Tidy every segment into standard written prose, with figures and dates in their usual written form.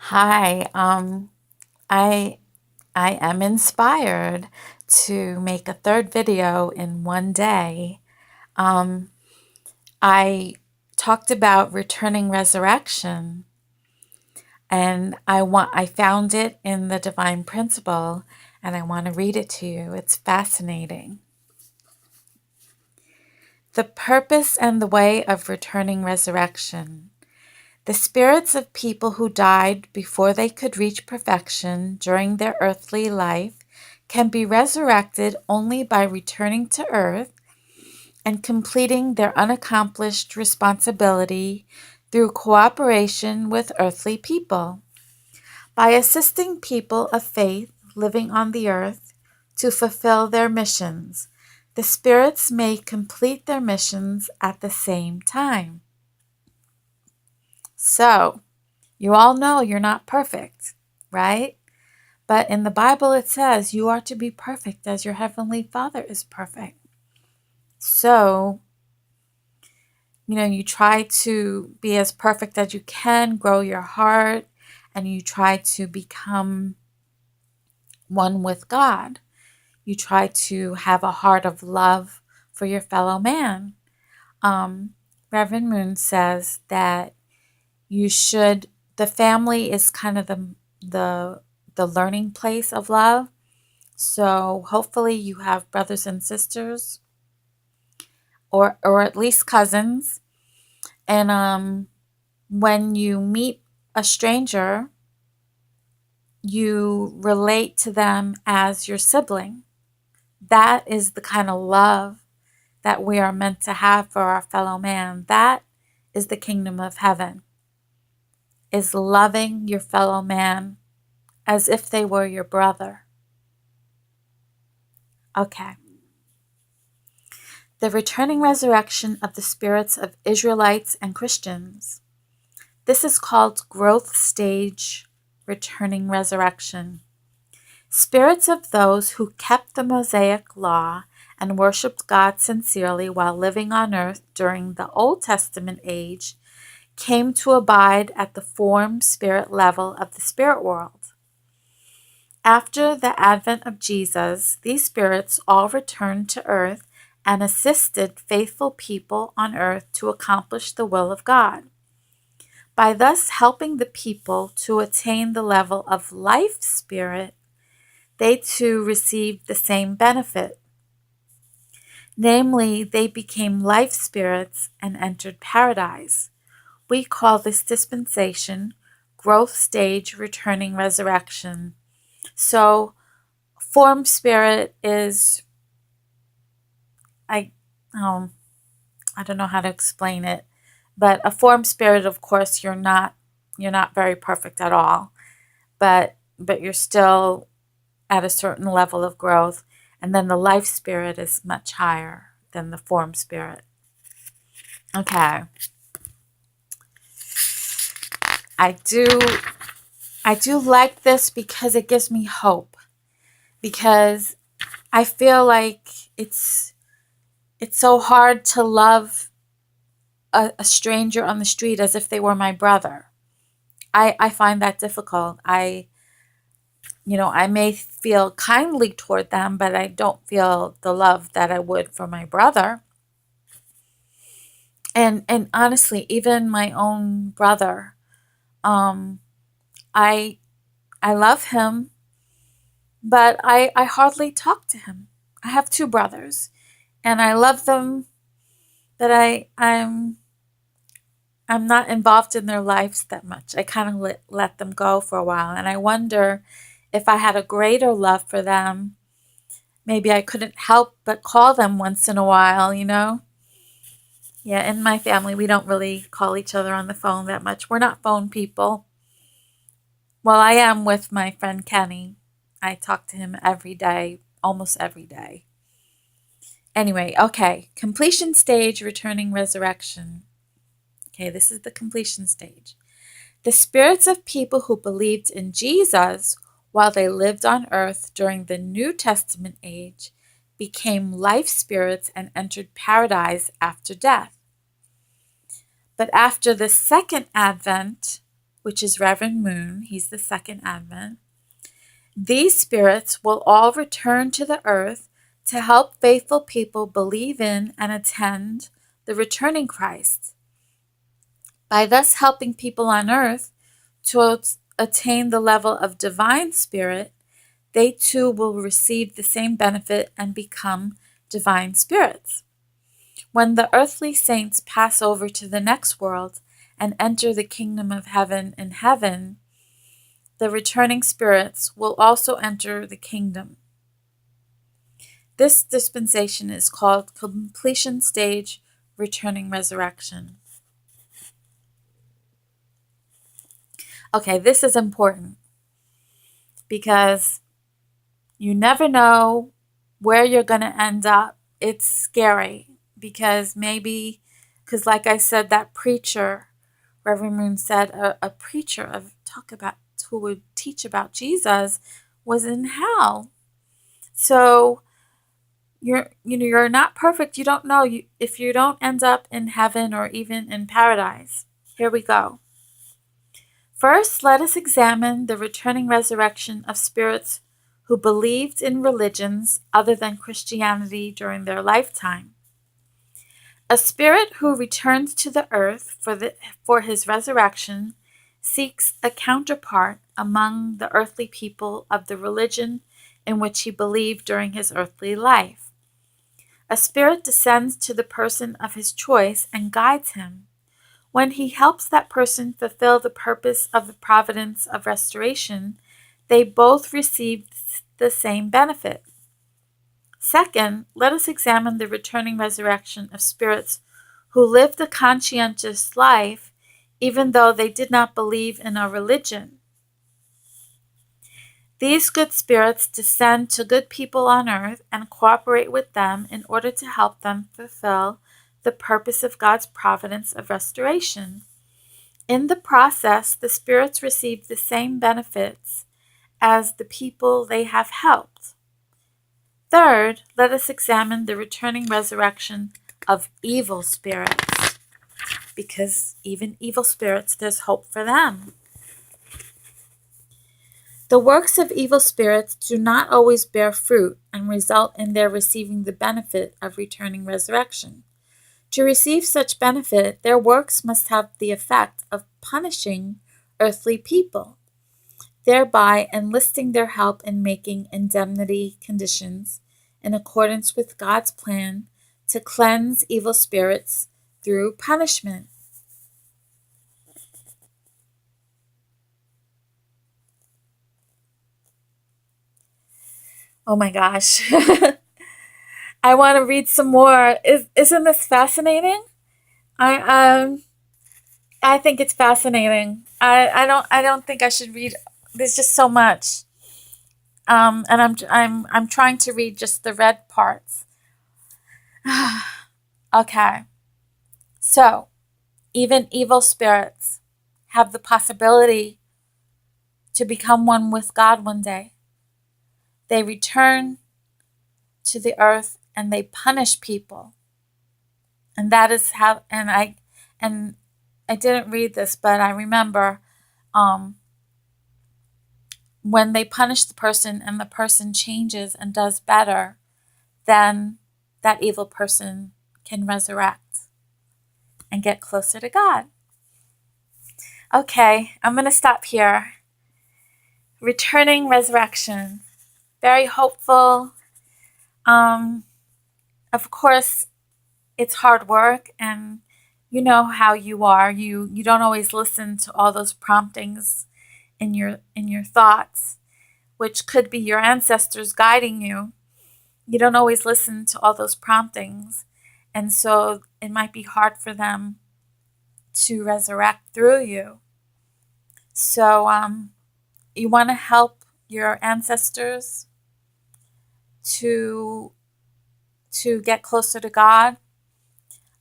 Hi, I I am inspired to make a third video in one day. Um, I talked about returning resurrection, and I found it in the Divine Principle, and I want to read it to you. It's fascinating. The purpose and the way of returning resurrection. The spirits of people who died before they could reach perfection during their earthly life can be resurrected only by returning to earth and completing their unaccomplished responsibility through cooperation with earthly people. By assisting people of faith living on the earth to fulfill their missions, the spirits may complete their missions at the same time. So, you all know you're not perfect, right? But in the Bible, it says you are to be perfect as your heavenly Father is perfect. So, you try to be as perfect as you can, grow your heart, and you try to become one with God. You try to have a heart of love for your fellow man. Um, Reverend Moon says that the family is kind of the, the learning place of love. So hopefully you have brothers and sisters or at least cousins. And when you meet a stranger, you relate to them as your sibling. That is the kind of love that we are meant to have for our fellow man. That is the kingdom of heaven, is loving your fellow man as if they were your brother. Okay. The returning resurrection of the spirits of Israelites and Christians. This is called growth stage returning resurrection. Spirits of those who kept the Mosaic law and worshiped God sincerely while living on earth during the Old Testament age came to abide at the form spirit level of the spirit world. After the advent of Jesus, these spirits all returned to earth and assisted faithful people on earth to accomplish the will of God. By thus helping the people to attain the level of life spirit, they too received the same benefit. Namely, they became life spirits and entered paradise. We call this dispensation growth stage returning resurrection. So, form spirit is, I, um, I don't know how to explain it, but a form spirit, of course, you're not very perfect at all, but you're still at a certain level of growth, and then the life spirit is much higher than the form spirit. Okay. I do I do like this because it gives me hope, because I feel like it's so hard to love a stranger on the street as if they were my brother. I find that difficult. I may feel kindly toward them, but I don't feel the love that I would for my brother. And honestly, even my own brother, um, I I love him, but I hardly talk to him. I have two brothers, and I love them, but I'm not involved in their lives that much. I kind of let them go for a while, and I wonder if I had a greater love for them, maybe I couldn't help but call them once in a while. Yeah, in my family, we don't really call each other on the phone that much. We're not phone people. Well, I am with my friend Kenny. I talk to him every day, almost every day. Anyway, okay. Completion stage, returning resurrection. Okay, this is the completion stage. The spirits of people who believed in Jesus while they lived on earth during the New Testament age became life spirits and entered paradise after death. But after the second advent, which is Reverend Moon. He's the second advent. These spirits will all return to the earth to help faithful people believe in and attend the returning Christ. By thus helping people on earth to attain the level of divine spirit, they too will receive the same benefit and become divine spirits. When the earthly saints pass over to the next world and enter the kingdom of heaven in heaven, the returning spirits will also enter the kingdom. This dispensation is called completion stage returning resurrection. Okay, this is important because you never know where you're going to end up. It's scary because like I said, that preacher, Reverend Moon said, a preacher who would teach about Jesus was in hell. So you're not perfect. You don't know if you don't end up in heaven or even in paradise. Here we go. First, let us examine the returning resurrection of spirits who believed in religions other than Christianity during their lifetime. A spirit who returns to the earth for his resurrection seeks a counterpart among the earthly people of the religion in which he believed during his earthly life. A spirit descends to the person of his choice and guides him. When he helps that person fulfill the purpose of the providence of restoration, they both receive the same benefit. Second, let us examine the returning resurrection of spirits who lived a conscientious life even though they did not believe in a religion. These good spirits descend to good people on earth and cooperate with them in order to help them fulfill the purpose of God's providence of restoration. In the process, the spirits receive the same benefits as the people they have helped. Third, let us examine the returning resurrection of evil spirits, because even evil spirits, there's hope for them. The works of evil spirits do not always bear fruit and result in their receiving the benefit of returning resurrection. To receive such benefit, their works must have the effect of punishing earthly people, thereby enlisting their help in making indemnity conditions in accordance with God's plan to cleanse evil spirits through punishment. Oh my gosh. I want to read some more. Isn't this fascinating? I I think it's fascinating. I don't think I should read. There's just so much. And I'm trying to read just the red parts. Okay. So, even evil spirits have the possibility to become one with God one day. They return to the earth and they punish people. And that is how, and I didn't read this, but I remember when they punish the person and the person changes and does better, then that evil person can resurrect and get closer to God. Okay, I'm going to stop here. Returning resurrection. Very hopeful. Of course, it's hard work, and you know how you are. You don't always listen to all those promptings in your thoughts, which could be your ancestors guiding you. You don't always listen to all those promptings, and so it might be hard for them to resurrect through you. So you want to help your ancestors to get closer to God.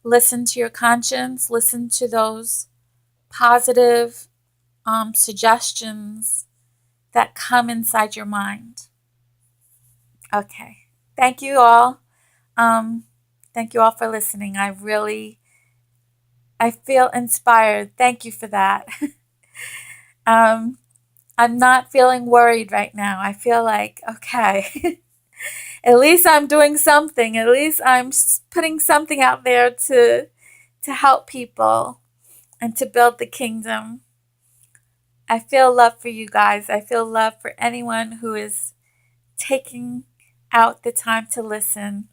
Listen to your conscience. Listen to those positive suggestions that come inside your mind. Okay. Thank you all. Thank you all for listening. I feel inspired. Thank you for that. I'm not feeling worried right now. I feel like, okay, at least I'm doing something. At least I'm putting something out there to help people and to build the kingdom. I feel love for you guys. I feel love for anyone who is taking out the time to listen.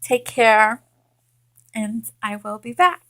Take care, and I will be back.